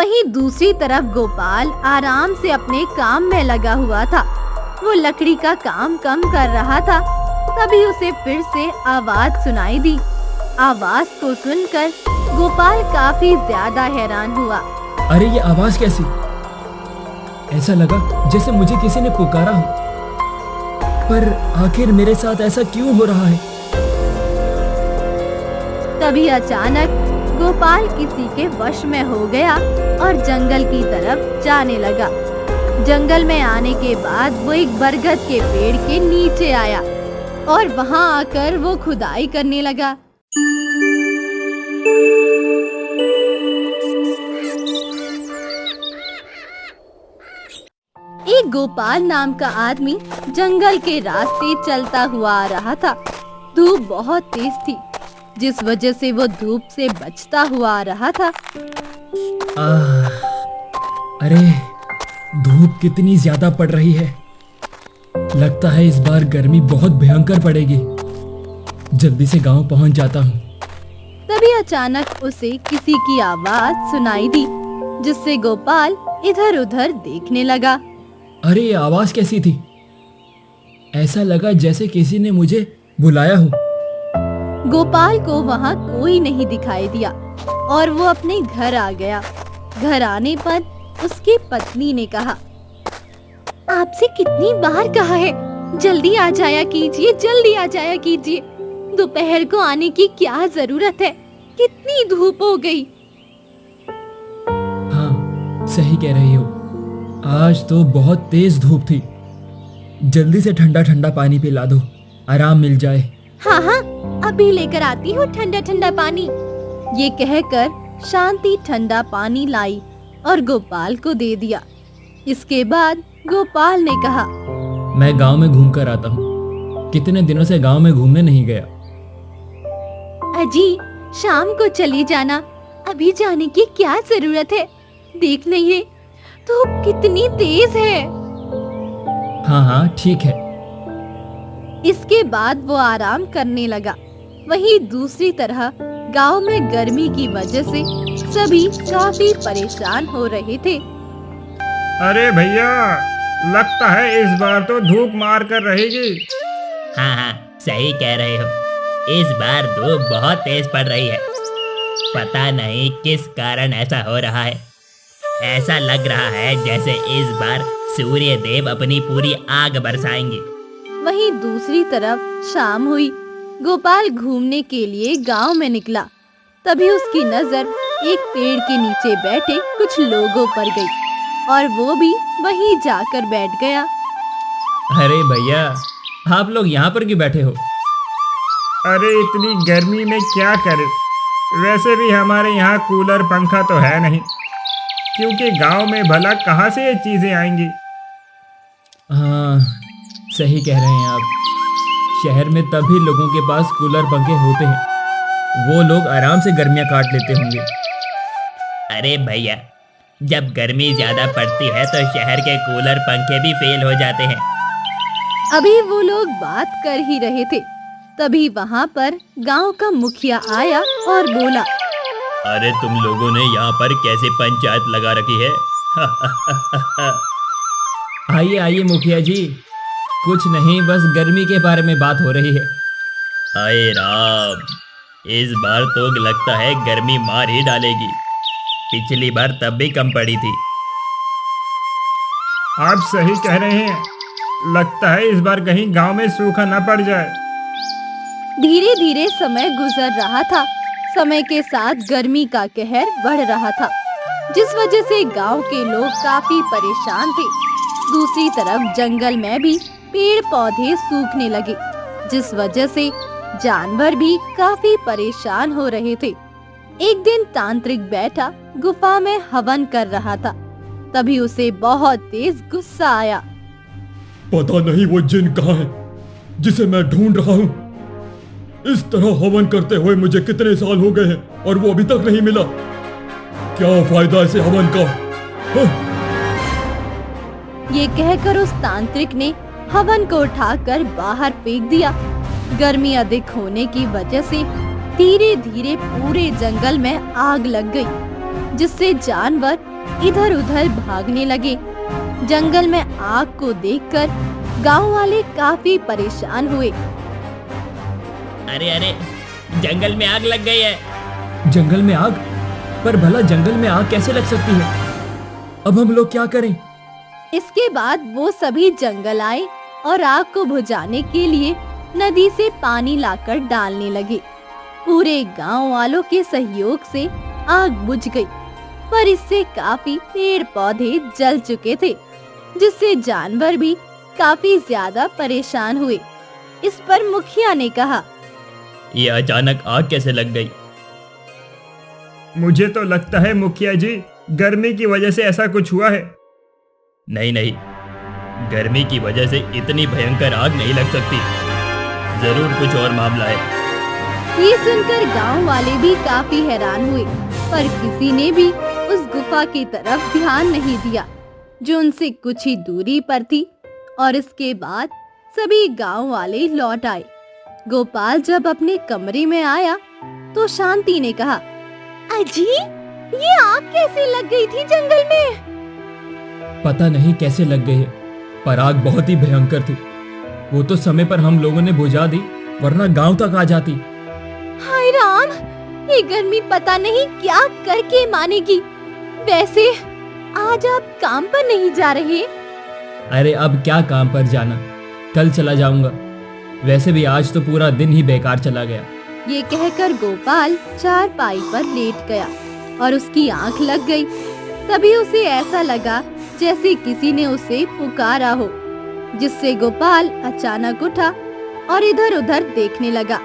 वहीं दूसरी तरफ गोपाल आराम से अपने काम में लगा हुआ था। वो लकड़ी का काम कम कर रहा था। तभी उसे फिर से आवाज सुनाई दी। आवाज को सुनकर गोपाल काफी ज्यादा हैरान हुआ। अरे ये आवाज कैसी? ऐसा लगा जैसे मुझे किसी ने पुकारा हो, पर आखिर मेरे साथ ऐसा क्यों हो रहा है? तभी अचानक गोपाल किसी के वश में हो गया और जंगल की तरफ जाने लगा। जंगल में आने के बाद वो एक बरगद के पेड़ के नीचे आया और वहां आकर वो खुदाई करने लगा। एक गोपाल नाम का आदमी जंगल के रास्ते चलता हुआ आ रहा था। धूप बहुत तेज थी, जिस वजह से वो धूप से बचता हुआ आ रहा था। अरे धूप कितनी ज्यादा पड़ रही है। लगता है इस बार गर्मी बहुत भयंकर पड़ेगी। जल्दी से गांव पहुंच जाता हूँ। तभी अचानक उसे किसी की आवाज सुनाई दी, जिससे गोपाल इधर उधर देखने लगा। अरे ये आवाज कैसी थी? ऐसा लगा जैसे किसी ने मुझे बुलाया हो। गोपाल को वहाँ कोई नहीं दिखाई दिया और वो अपने घर आ गया। घर आने पर उसकी पत्नी ने कहा, आपसे कितनी बार कहा है, जल्दी आ जाया कीजिए, जल्दी आ जाया कीजिए। दोपहर को आने की क्या जरूरत है, कितनी धूप हो गई। हाँ सही कह रही हो, आज तो बहुत तेज धूप थी। जल्दी से ठंडा ठंडा पानी पिला दो, आराम मिल जाए। हाँ हाँ अभी लेकर आती हूँ ठंडा ठंडा पानी। ये कहकर शांति ठंडा पानी लाई और गोपाल को दे दिया। इसके बाद गोपाल ने कहा, मैं गांव में घूम कर आता हूँ। कितने दिनों से गांव में घूमने नहीं गया। अजी शाम को चली जाना, अभी जाने की क्या जरूरत है, देख नहीं रहे धूप कितनी तेज है। हाँ हाँ ठीक है। इसके बाद वो आराम करने लगा। वहीं दूसरी तरह गांव में गर्मी की वजह से सभी काफी परेशान हो रहे थे। अरे भैया, लगता है इस बार तो धूप मार कर रहेगी। हाँ हाँ सही कह रहे हो, इस बार धूप बहुत तेज पड़ रही है। पता नहीं किस कारण ऐसा हो रहा है। ऐसा लग रहा है जैसे इस बार सूर्य देव अपनी पूरी आग बरसाएंगे। वहीं दूसरी तरफ शाम हुई। गोपाल घूमने के लिए गांव में निकला। तभी उसकी नजर एक पेड़ के नीचे बैठे कुछ लोगों पर गई और वो भी वहीं जाकर बैठ गया। अरे भैया, आप लोग यहाँ पर क्यों बैठे हो? अरे इतनी गर्मी में क्या करें, वैसे भी हमारे यहाँ कूलर पंखा तो है नहीं, क्योंकि गांव में भला कहाँ से ये चीजें आएंगी। हाँ सही कह रहे हैं आप। शहर में तभी लोगों के पास कूलर पंखे होते हैं, वो लोग आराम से गर्मियाँ काट लेते होंगे। अरे भैया, जब गर्मी ज्यादा पड़ती है तो शहर के कूलर पंखे भी फेल हो जाते हैं। अभी वो लोग बात कर ही रहे थे, तभी वहाँ पर गांव का मुखिया आया और बोला, अरे तुम लोगों ने यहाँ पर कैसे पंचायत लगा रखी है? आइए आइए मुखिया जी, कुछ नहीं, बस गर्मी के बारे में बात हो रही है। अरे राम, इस बार तो लगता है गर्मी मार ही डालेगी। पिछली बार तब भी कम पड़ी थी। आप सही कह रहे हैं, लगता है इस बार कहीं गांव में सूखा न पड़ जाए। धीरे धीरे समय गुजर रहा था। समय के साथ गर्मी का कहर बढ़ रहा था, जिस वजह से गांव के लोग काफी परेशान थे। दूसरी तरफ जंगल में भी पेड़ पौधे सूखने लगे, जिस वजह से जानवर भी काफी परेशान हो रहे थे। एक दिन तांत्रिक बैठा गुफा में हवन कर रहा था। तभी उसे बहुत तेज गुस्सा आया। पता नहीं वो जिन कहाँ है जिसे मैं ढूंढ रहा हूँ। इस तरह हवन करते हुए मुझे कितने साल हो गए हैं और वो अभी तक नहीं मिला। क्या फायदा इसे हवन का? ये कहकर उस तांत्रिक ने हवन को उठाकर बाहर फेंक दिया। गर्मी अधिक होने की वजह से धीरे धीरे पूरे जंगल में आग लग गई, जिससे जानवर इधर उधर भागने लगे। जंगल में आग को देखकर गांव वाले काफी परेशान हुए। अरे अरे, जंगल में आग लग गई है। जंगल में आग? पर भला जंगल में आग कैसे लग सकती है? अब हम लोग क्या करें? इसके बाद वो सभी जंगल आए और आग को बुझाने के लिए नदी से पानी लाकर डालने लगे। पूरे गांव वालों के सहयोग से आग बुझ गई, पर इससे काफी पेड़ पौधे जल चुके थे, जिससे जानवर भी काफी ज्यादा परेशान हुए। इस पर मुखिया ने कहा, ये अचानक आग कैसे लग गई? मुझे तो लगता है मुखिया जी, गर्मी की वजह से ऐसा कुछ हुआ है। नहीं नहीं, गर्मी की वजह से इतनी भयंकर आग नहीं लग सकती। जरूर कुछ और मामला है। ये सुनकर गांव वाले भी काफी हैरान हुए, पर किसी ने भी उस गुफा की तरफ ध्यान नहीं दिया, जो उनसे कुछ ही दूरी पर थी। और इसके बाद सभी गांव वाले लौट आए। गोपाल जब अपने कमरे में आया तो शांति ने कहा, अजी, ये आग कैसे लग गई थी जंगल में? पता नहीं कैसे लग गई है, पर आग बहुत ही भयंकर थी। वो तो समय पर हम लोगों ने बुझा दी, वरना गांव तक आ जाती। हाय राम, ये गर्मी पता नहीं क्या करके मानेगी। वैसे आज आप काम पर नहीं जा रहे? अरे अब क्या काम पर जाना, कल चला जाऊंगा। वैसे भी आज तो पूरा दिन ही बेकार चला गया। ये कहकर गोपाल चारपाई पर लेट गया और उसकी आंख लग गई। तभी उसे ऐसा लगा जैसे किसी ने उसे पुकारा हो, जिससे गोपाल अचानक उठा और इधर उधर देखने लगा।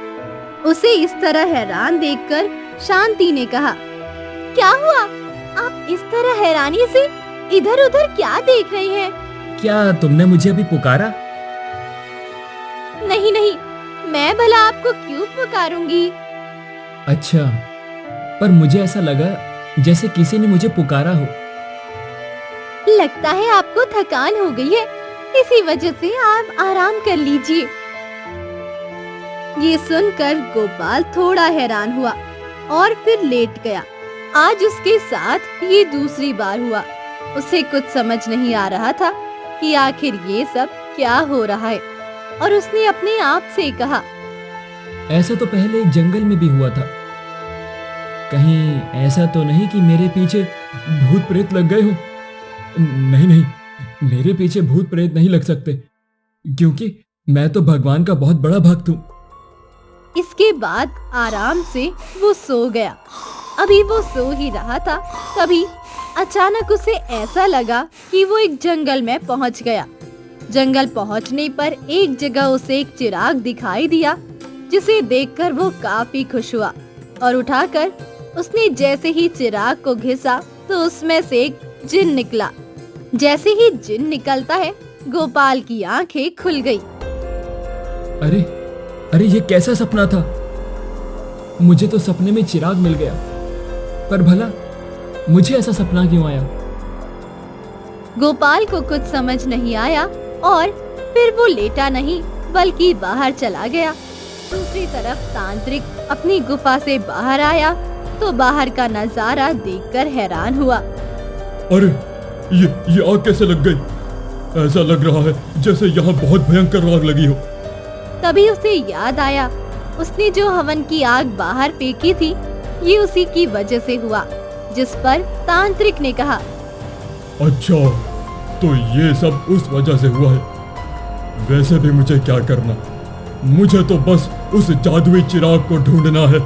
उसे इस तरह हैरान देखकर शांति ने कहा, क्या हुआ? आप इस तरह हैरानी से इधर उधर क्या देख रहे हैं? क्या तुमने मुझे अभी पुकारा? नहीं नहीं, मैं भला आपको क्यों पुकारूंगी? अच्छा, पर मुझे ऐसा लगा जैसे किसी ने मुझे पुकारा हो। लगता है आपको थकान हो गई है, इसी वजह से आप आराम कर लीजिए। ये सुनकर गोपाल थोड़ा हैरान हुआ और फिर लेट गया। आज उसके साथ ये दूसरी बार हुआ। उसे कुछ समझ नहीं आ रहा था कि आखिर ये सब क्या हो रहा है, और उसने अपने आप से कहा, ऐसा तो पहले एक जंगल में भी हुआ था। कहीं ऐसा तो नहीं कि मेरे पीछे भूत प्रेत लग गए हो? नहीं नहीं, मेरे पीछे भूत प्रेत नहीं लग सकते, क्योंकि मैं तो भगवान का बहुत बड़ा भक्त हूँ। इसके बाद आराम से वो सो गया। अभी वो सो ही रहा था, तभी अचानक उसे ऐसा लगा कि वो एक जंगल में पहुंच गया। जंगल पहुंचने पर एक जगह उसे एक चिराग दिखाई दिया, जिसे देखकर वो काफी खुश हुआ और उठाकर उसने जैसे ही चिराग को घिसा तो उसमें से एक जिन निकला। जैसे ही जिन निकलता है, गोपाल की आंखें खुल गई। अरे अरे, ये कैसा सपना था? मुझे तो सपने में चिराग मिल गया, पर भला मुझे ऐसा सपना क्यों आया? गोपाल को कुछ समझ नहीं आया और फिर वो लेटा नहीं बल्कि बाहर चला गया। दूसरी तरफ तांत्रिक अपनी गुफा से बाहर आया तो बाहर का नजारा देखकर हैरान हुआ। अरे ये आग कैसे लग गई? ऐसा लग रहा है जैसे यहाँ बहुत भयंकर आग लगी हो। तभी उसे याद आया, उसने जो हवन की आग बाहर फेंकी थी, ये उसी की वजह से हुआ। जिस पर तांत्रिक ने कहा, अच्छा, तो ये सब उस वजह से हुआ है। वैसे भी मुझे क्या करना, मुझे तो बस उस जादुई चिराग को ढूंढना है।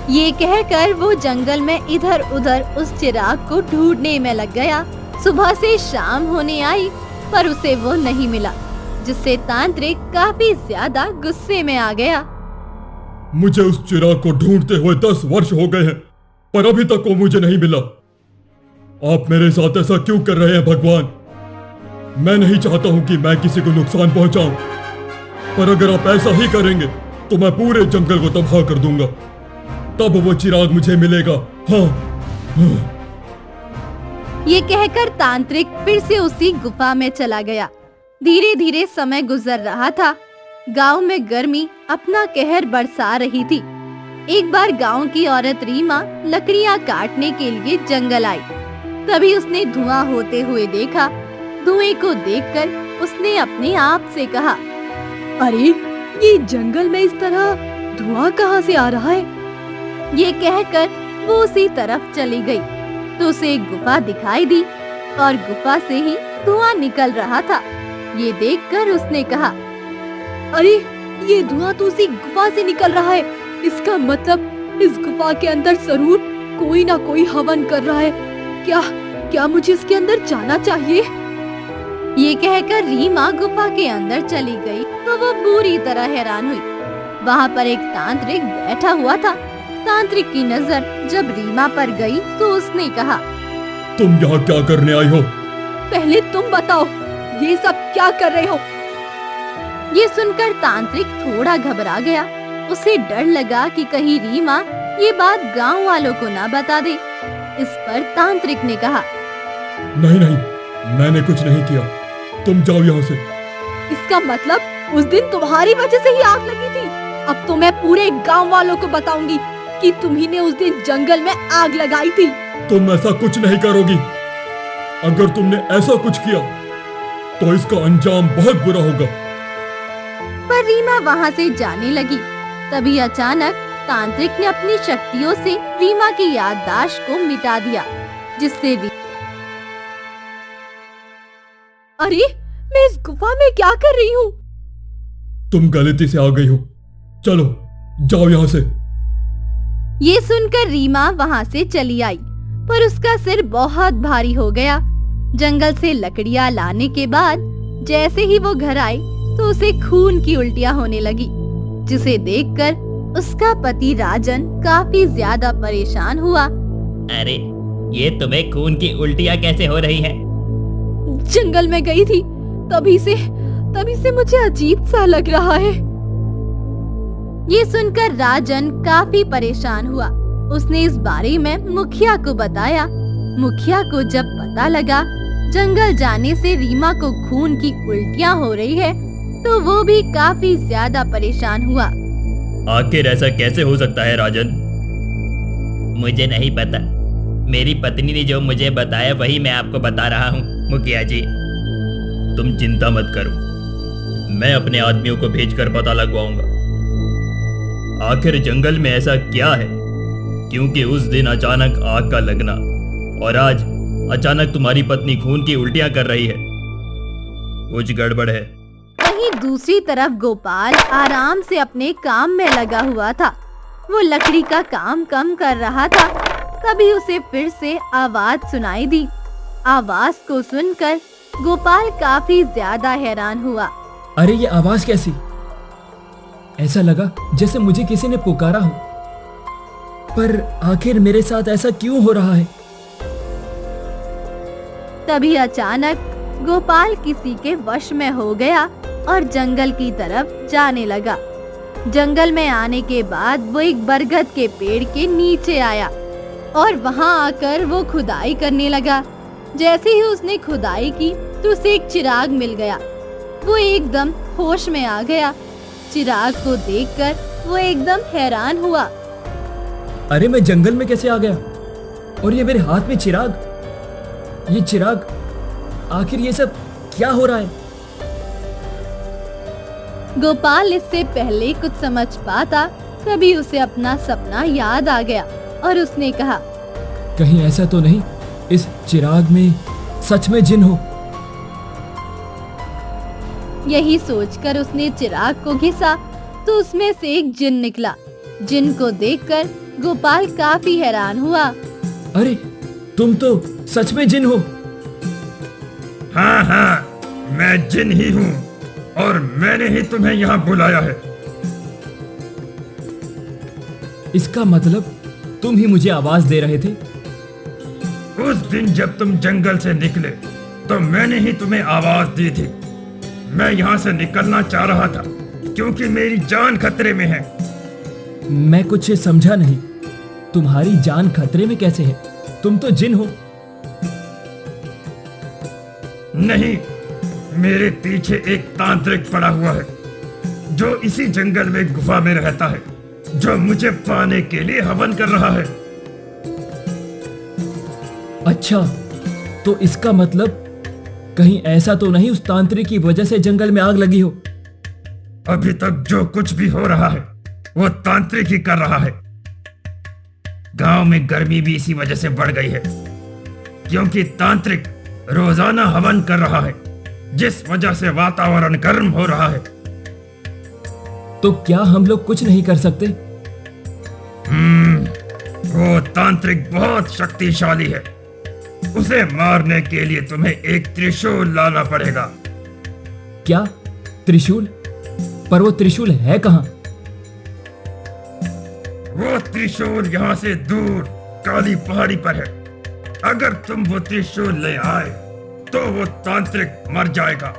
ये कहकर वो जंगल में इधर उधर उस चिराग को ढूंढने में लग गया। सुबह से शाम होने आई पर उसे वो नहीं मिला, जिससे तांत्रिक काफी ज्यादा गुस्से में आ गया। मुझे उस चिराग को ढूंढते हुए 10 वर्ष हो गए हैं, पर अभी तक वो मुझे नहीं मिला। आप मेरे साथ ऐसा क्यों कर रहे हैं भगवान? मैं नहीं चाहता हूं कि मैं किसी को नुकसान पहुंचाऊं, पर अगर आप ऐसा ही करेंगे तो मैं पूरे जंगल को तबाह कर दूंगा। तब वो चिराग मुझे मिलेगा। हाँ, हाँ। ये कहकर तांत्रिक फिर से उसी गुफा में चला गया। धीरे धीरे समय गुजर रहा था। गांव में गर्मी अपना कहर बरसा रही थी। एक बार गांव की औरत रीमा लकड़ियां काटने के लिए जंगल आई। तभी उसने धुआं होते हुए देखा। धुएं को देखकर उसने अपने आप से कहा, अरे ये जंगल में इस तरह धुआं कहाँ से आ रहा है? ये कहकर वो उसी तरफ चली गई तो उसे एक गुफा दिखाई दी और गुफा से ही धुआं निकल रहा था। ये देखकर उसने कहा, अरे ये धुआं तो उसी गुफा से निकल रहा है। इसका मतलब इस गुफा के अंदर जरूर कोई ना कोई हवन कर रहा है। क्या मुझे इसके अंदर जाना चाहिए? ये कहकर रीमा गुफा के अंदर चली गई तो वो बुरी तरह हैरान हुई। वहाँ पर एक तांत्रिक बैठा हुआ था। तांत्रिक की नजर जब रीमा पर गई तो उसने कहा, तुम यहाँ क्या करने आई हो? पहले तुम बताओ, ये सब क्या कर रहे हो? ये सुनकर तांत्रिक थोड़ा घबरा गया। उसे डर लगा कि कहीं रीमा ये बात गांव वालों को ना बता दे। इस पर तांत्रिक ने कहा, नहीं नहीं, मैंने कुछ नहीं किया, तुम जाओ यहाँ से। इसका मतलब उस दिन तुम्हारी वजह से ही आग लगी थी। अब तो मैं पूरे गांव वालों को बताऊंगी कि तुम्ही ने उस दिन जंगल में आग लगाई थी। तुम ऐसा कुछ नहीं करोगी। अगर तुमने ऐसा कुछ किया तो इसका अंजाम बहुत बुरा होगा। पर रीमा वहाँ से जाने लगी। तभी अचानक तांत्रिक ने अपनी शक्तियों से रीमा की याददाश्त को मिटा दिया, जिससे अरे मैं इस गुफा में क्या कर रही हूँ? तुम गलती से आ गई हो, चलो जाओ यहाँ से। ये सुनकर रीमा वहाँ से चली आई, पर उसका सिर बहुत भारी हो गया। जंगल से लकड़ियाँ लाने के बाद जैसे ही वो घर आई तो उसे खून की उल्टियाँ होने लगी, जिसे देखकर उसका पति राजन काफी ज्यादा परेशान हुआ। अरे ये तुम्हें खून की उल्टियाँ कैसे हो रही हैं? जंगल में गई थी, तभी से मुझे अजीब सा लग रहा है। ये सुनकर राजन काफी परेशान हुआ। उसने इस बारे में मुखिया को बताया। मुखिया को जब पता लगा जंगल जाने से रीमा को खून की उल्टियाँ हो रही है तो वो भी काफी ज्यादा परेशान हुआ। आखिर ऐसा कैसे हो सकता है राजन? मुझे नहीं पता, मेरी पत्नी ने जो मुझे बताया वही मैं आपको बता रहा हूँ। मुखिया जी, तुम चिंता मत करो, मैं अपने आदमियों को भेजकर पता लगवाऊंगा आखिर जंगल में ऐसा क्या है, क्योंकि उस दिन अचानक आग का लगना और आज अचानक तुम्हारी पत्नी खून की उल्टियां कर रही है। कुछ गड़बड़ है। वहीं दूसरी तरफ गोपाल आराम से अपने काम में लगा हुआ था। वो लकड़ी का काम कम कर रहा था। तभी उसे फिर से आवाज सुनाई दी। आवाज को सुनकर गोपाल काफी ज्यादा हैरान हुआ। अरे ये आवाज कैसी? ऐसा लगा जैसे मुझे किसी ने पुकारा हो, पर आखिर मेरे साथ ऐसा क्यों हो रहा है? तभी अचानक गोपाल किसी के वश में हो गया और जंगल की तरफ जाने लगा। जंगल में आने के बाद वो एक बरगद के पेड़ के नीचे आया और वहां आकर वो खुदाई करने लगा। जैसे ही उसने खुदाई की तो उसे एक चिराग मिल गया। वो एकदम होश में आ गया। चिराग को देखकर वो एकदम हैरान हुआ। अरे मैं जंगल में कैसे आ गया? और ये मेरे हाथ में चिराग, ये चिराग, आखिर ये सब क्या हो रहा है? गोपाल इससे पहले कुछ समझ पाता तभी उसे अपना सपना याद आ गया और उसने कहा, कहीं ऐसा तो नहीं इस चिराग में सच में जिन हो? यही सोचकर उसने चिराग को घिसा तो उसमें से एक जिन निकला। जिन को देखकर गोपाल काफी हैरान हुआ। अरे तुम तो सच में जिन हो। हाँ हाँ, मैं जिन ही हूँ और मैंने ही तुम्हें यहाँ बुलाया है। इसका मतलब तुम ही मुझे आवाज दे रहे थे? उस दिन जब तुम जंगल से निकले तो मैंने ही तुम्हें आवाज दी थी। मैं यहाँ से निकलना चाह रहा था क्योंकि मेरी जान खतरे में है। मैं कुछ समझा नहीं। तुम्हारी जान खतरे में कैसे है? तुम तो जिन हो। नहीं, मेरे पीछे एक तांत्रिक पड़ा हुआ है जो इसी जंगल में गुफा में रहता है। जो मुझे पाने के लिए हवन कर रहा है। अच्छा, तो इसका मतलब कहीं ऐसा तो नहीं उस तांत्रिक की वजह से जंगल में आग लगी हो? अभी तक जो कुछ भी हो रहा है वो तांत्रिक ही कर रहा है। गांव में गर्मी भी इसी वजह से बढ़ गई है, क्योंकि तांत्रिक रोजाना हवन कर रहा है, जिस वजह से वातावरण गर्म हो रहा है। तो क्या हम लोग कुछ नहीं कर सकते? वो तांत्रिक बहुत शक्तिशाली है। उसे मारने के लिए तुम्हें एक त्रिशूल लाना पड़ेगा। क्या त्रिशूल? पर वो त्रिशूल है कहाँ? वो त्रिशूल यहाँ से दूर काली पहाड़ी पर है। अगर तुम वो त्रिशूल ले आए तो वो तांत्रिक मर जाएगा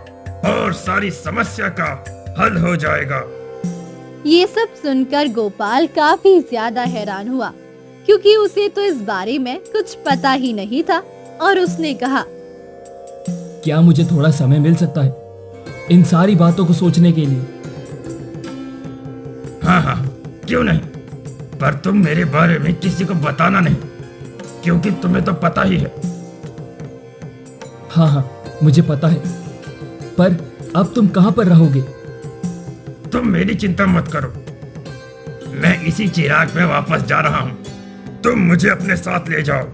और सारी समस्या का हल हो जाएगा। ये सब सुनकर गोपाल काफी ज्यादा हैरान हुआ, क्योंकि उसे तो इस बारे में कुछ पता ही नहीं था, और उसने कहा, क्या मुझे थोड़ा समय मिल सकता है इन सारी बातों को सोचने के लिए? हाँ हाँ, क्यों नहीं, पर तुम मेरे बारे में किसी को बताना नहीं, क्योंकि तुम्हें तो पता ही है। हाँ हाँ, मुझे पता है, पर अब तुम कहाँ पर रहोगे? तुम मेरी चिंता मत करो, मैं इसी चिराग में वापस जा रहा हूँ। तुम मुझे अपने साथ ले जाओ।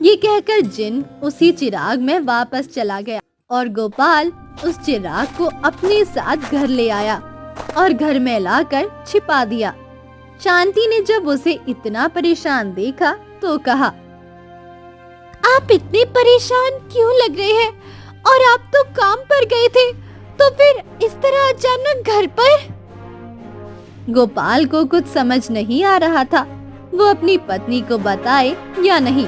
ये कहकर जिन उसी चिराग में वापस चला गया और गोपाल उस चिराग को अपने साथ घर ले आया और घर में लाकर छिपा दिया। शांति ने जब उसे इतना परेशान देखा तो कहा, आप इतने परेशान क्यों लग रहे हैं? और आप तो काम पर गए थे, तो फिर इस तरह अचानक घर पर? गोपाल को कुछ समझ नहीं आ रहा था वो अपनी पत्नी को बताए या नहीं,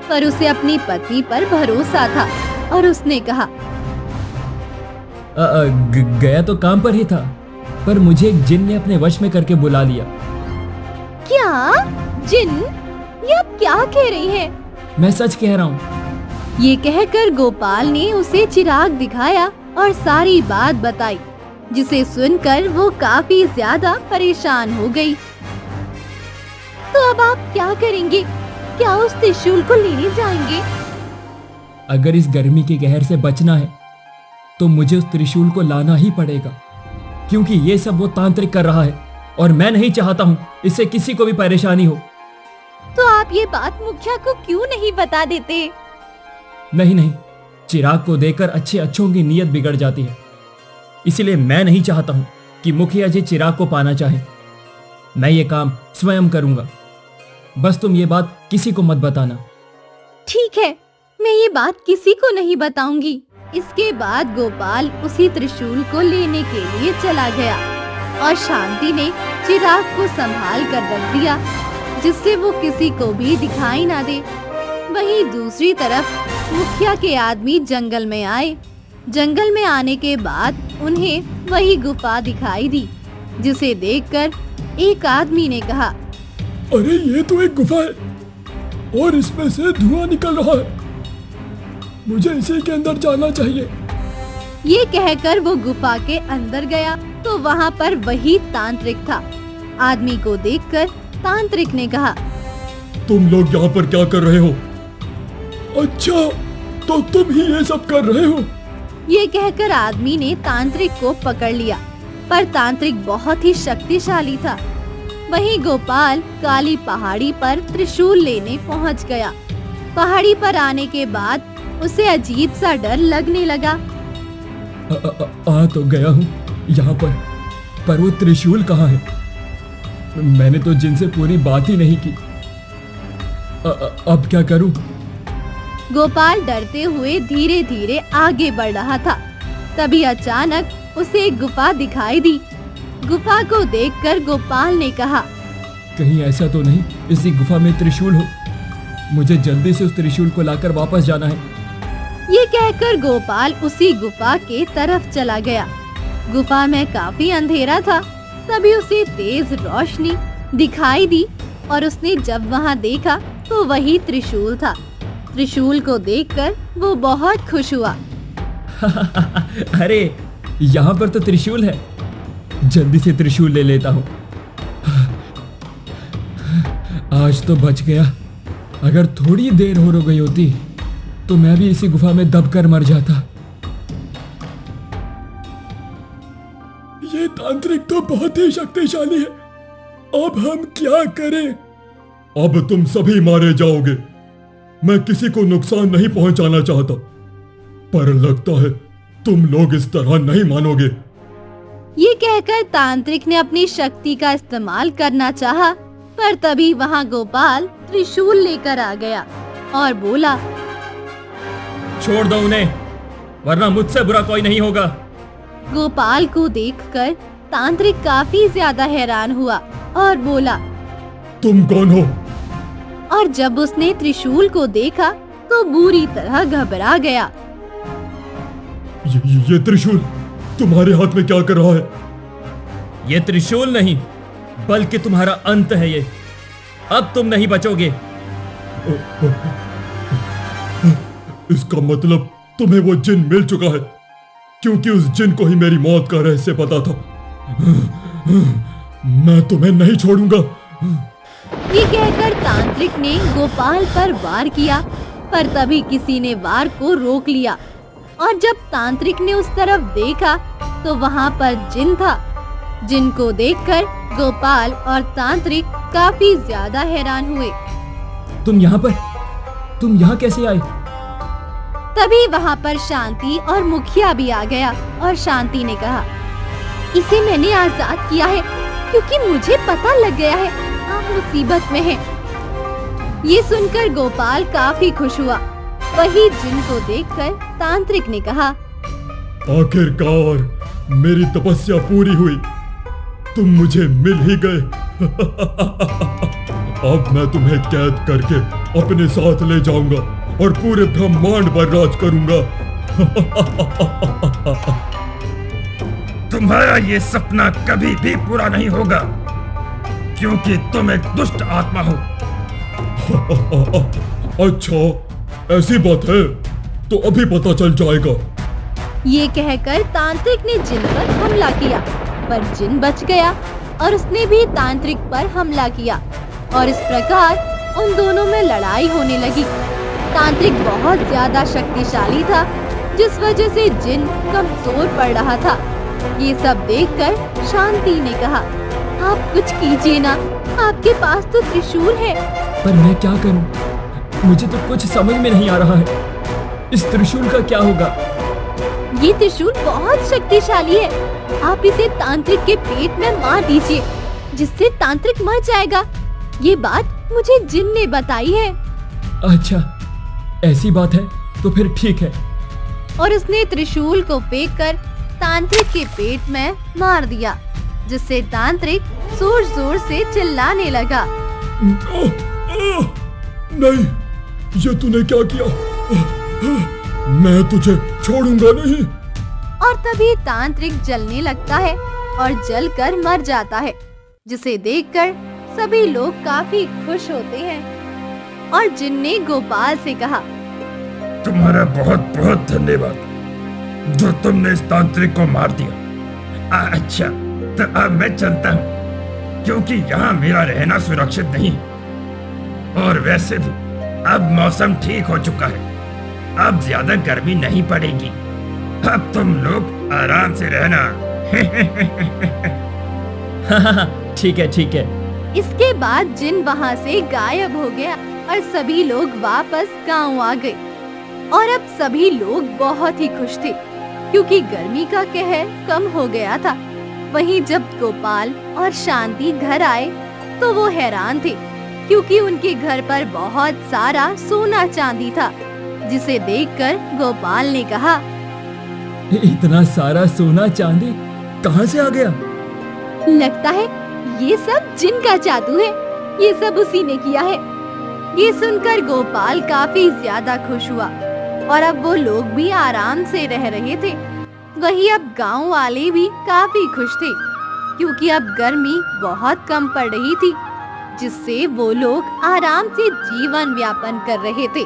पर उसे अपनी पत्नी पर भरोसा था और उसने कहा, गया तो काम पर ही था, पर मुझे एक जिन ने अपने वश में करके बुला लिया। क्या? जिन? ये आप क्या कह रही हैं? मैं सच कह रहा हूँ। ये कहकर गोपाल ने उसे चिराग दिखाया और सारी बात बताई, जिसे सुनकर वो काफी ज्यादा परेशान हो गई। तो अब आप क्या करेंगे? क्या उस त्रिशूल को लेने जाएंगे? अगर इस गर्मी के कहर से बचना है तो मुझे उस त्रिशूल को लाना ही पड़ेगा, क्योंकि ये सब वो तांत्रिक कर रहा है और मैं नहीं चाहता हूँ इससे किसी को भी परेशानी हो। तो आप ये बात मुखिया को क्यों नहीं बता देते? नहीं नहीं, चिराग को देकर अच्छे अच्छों की नीयत बिगड़ जाती है, इसलिए मैं नहीं चाहता हूँ कि मुखिया जी चिराग को पाना चाहे। मैं ये काम स्वयं करूंगा, बस तुम ये बात किसी को मत बताना। ठीक है, मैं ये बात किसी को नहीं बताऊंगी। इसके बाद गोपाल उसी त्रिशूल को लेने के लिए चला गया और शांति ने चिराग को संभाल कर रख दिया, जिससे वो किसी को भी दिखाई ना दे। वहीं दूसरी तरफ मुखिया के आदमी जंगल में आए। जंगल में आने के बाद उन्हें वही गुफा दिखाई दी, जिसे देखकर एक आदमी ने कहा, अरे ये तो एक गुफा है और इसमें से धुआं निकल रहा है, मुझे इसी के अंदर जाना चाहिए। ये कहकर वो गुफा के अंदर गया तो वहाँ पर वही तांत्रिक था। आदमी को देखकर तांत्रिक ने कहा, तुम लोग यहाँ पर क्या कर रहे हो? अच्छा, तो तुम ही ये सब कर रहे हो? ये कहकर आदमी ने तांत्रिक को पकड़ लिया, पर तांत्रिक बहुत ही शक्तिशाली था। वहीं गोपाल काली पहाड़ी पर त्रिशूल लेने पहुंच गया। पहाड़ी पर आने के बाद उसे अजीब सा डर लगने लगा। आ तो गया हूँ यहाँ पर वो त्रिशूल कहाँ है? मैंने तो जिनसे पूरी बात ही नहीं की। अब क्या करूँ? गोपाल डरते हुए धीरे धीरे आगे बढ़ रहा था। तभी अचानक उसे एक गुफा दिखाई दी। गुफा को देखकर गोपाल ने कहा, कहीं ऐसा तो नहीं इसी गुफा में त्रिशूल हो? मुझे जल्दी से उस त्रिशूल को लाकर वापस जाना है। ये कहकर गोपाल उसी गुफा के तरफ चला गया। गुफा में काफी अंधेरा था। तभी उसे तेज रोशनी दिखाई दी और उसने जब वहाँ देखा तो वही त्रिशूल था। त्रिशूल को देखकर वो बहुत खुश हुआ। अरे यहाँ पर तो त्रिशूल है, जल्दी से त्रिशूल ले लेता हूँ। आज तो बच गया। अगर थोड़ी देर हो गई होती तो मैं भी इसी गुफा में दबकर मर जाता। ये तांत्रिक तो बहुत ही शक्तिशाली है। अब हम क्या करें? अब तुम सभी मारे जाओगे। मैं किसी को नुकसान नहीं पहुंचाना चाहता, पर लगता है तुम लोग इस तरह नहीं मानोगे। ये कहकर तांत्रिक ने अपनी शक्ति का इस्तेमाल करना चाहा, पर तभी वहाँ गोपाल त्रिशूल लेकर आ गया और बोला, छोड़ दो उन्हें, वरना मुझसे बुरा कोई नहीं होगा। गोपाल को देखकर तांत्रिक काफी ज्यादा हैरान हुआ और बोला, तुम कौन हो? और जब उसने त्रिशूल को देखा तो बुरी तरह घबरा गया। ये त्रिशूल तुम्हारे हाथ में क्या कर रहा है? ये त्रिशूल नहीं, बल्कि तुम्हारा अंत है ये। अब तुम नहीं बचोगे। इसका मतलब तुम्हें वो जिन मिल चुका है, क्योंकि उस जिन को ही मेरी मौत का रहस्य पता था। मैं तुम्हें नहीं छोड़ूंगा। ये कहकर तांत्रिक ने गोपाल पर वार किया, पर तभी किसी ने वार को रोक लिया और जब तांत्रिक ने उस तरफ देखा तो वहाँ पर जिन था। जिन को देखकर गोपाल और तांत्रिक काफी ज्यादा हैरान हुए। तुम यहाँ कैसे आए? तभी वहाँ पर शांति और मुखिया भी आ गया और शांति ने कहा, इसे मैंने आजाद किया है क्योंकि मुझे पता लग गया है आप मुसीबत में हैं। ये सुनकर गोपाल काफी खुश हुआ। वही जिन को देखकर तांत्रिक ने कहा, आखिरकार मेरी तपस्या पूरी हुई, तुम मुझे मिल ही गए। अब मैं तुम्हें कैद करके अपने साथ ले जाऊंगा और पूरे ब्रह्मांड पर राज करूंगा। तुम्हारा ये सपना कभी भी पूरा नहीं होगा, क्योंकि तुम एक दुष्ट आत्मा हो। अच्छा, ऐसी बात है तो अभी पता चल जाएगा। ये कहकर तांत्रिक ने जिन पर हमला किया, पर जिन बच गया और उसने भी तांत्रिक पर हमला किया और इस प्रकार उन दोनों में लड़ाई होने लगी। तांत्रिक बहुत ज्यादा शक्तिशाली था, जिस वजह से जिन कमजोर पड़ रहा था। ये सब देखकर शांति ने कहा, आप कुछ कीजिए ना, आपके पास तो त्रिशूल है। पर मैं क्या करूं? मुझे तो कुछ समझ में नहीं आ रहा है। इस त्रिशूल का क्या होगा? ये त्रिशूल बहुत शक्तिशाली है। आप इसे तांत्रिक के पेट में मार दीजिए, जिससे तांत्रिक मर जाएगा। ये बात मुझे जिन ने बताई है। अच्छा, ऐसी बात है तो फिर ठीक है। और उसने त्रिशूल को फेंककर तांत्रिक के पेट में मार दिया, जिससे तांत्रिक जोर जोर से चिल्लाने लगा। नहीं, ये तूने क्या किया? मैं तुझे छोड़ूंगा नहीं। और तभी तांत्रिक जलने लगता है और जलकर मर जाता है, जिसे देखकर सभी लोग काफी खुश होते हैं। और जिन ने गोपाल से कहा, तुम्हारा बहुत बहुत धन्यवाद जो तुमने इस तांत्रिक को मार दिया। अच्छा, तो अब मैं चलता हूँ, क्योंकि यहाँ मेरा रहना सुरक्षित नहीं। और वैसे भी अब मौसम ठीक हो चुका है, अब ज्यादा गर्मी नहीं पड़ेगी। अब तुम लोग आराम से रहना। ठीक है, ठीक है। इसके बाद जिन वहाँ से गायब हो गया और सभी लोग वापस गांव आ गए। और अब सभी लोग बहुत ही खुश थे, क्योंकि गर्मी का कहर कम हो गया था। वहीं जब गोपाल और शांति घर आए तो वो हैरान थे, क्योंकि उनके घर पर बहुत सारा सोना चांदी था, जिसे देखकर गोपाल ने कहा, इतना सारा सोना चांदी कहाँ से आ गया? लगता है ये सब जिन का जादू है, ये सब उसी ने किया है। ये सुनकर गोपाल काफी ज्यादा खुश हुआ और अब वो लोग भी आराम से रह रहे थे। वहीं अब गांव वाले भी काफी खुश थे, क्योंकि अब गर्मी बहुत कम पड़ रही थी, जिससे वो लोग आराम से जीवन यापन कर रहे थे।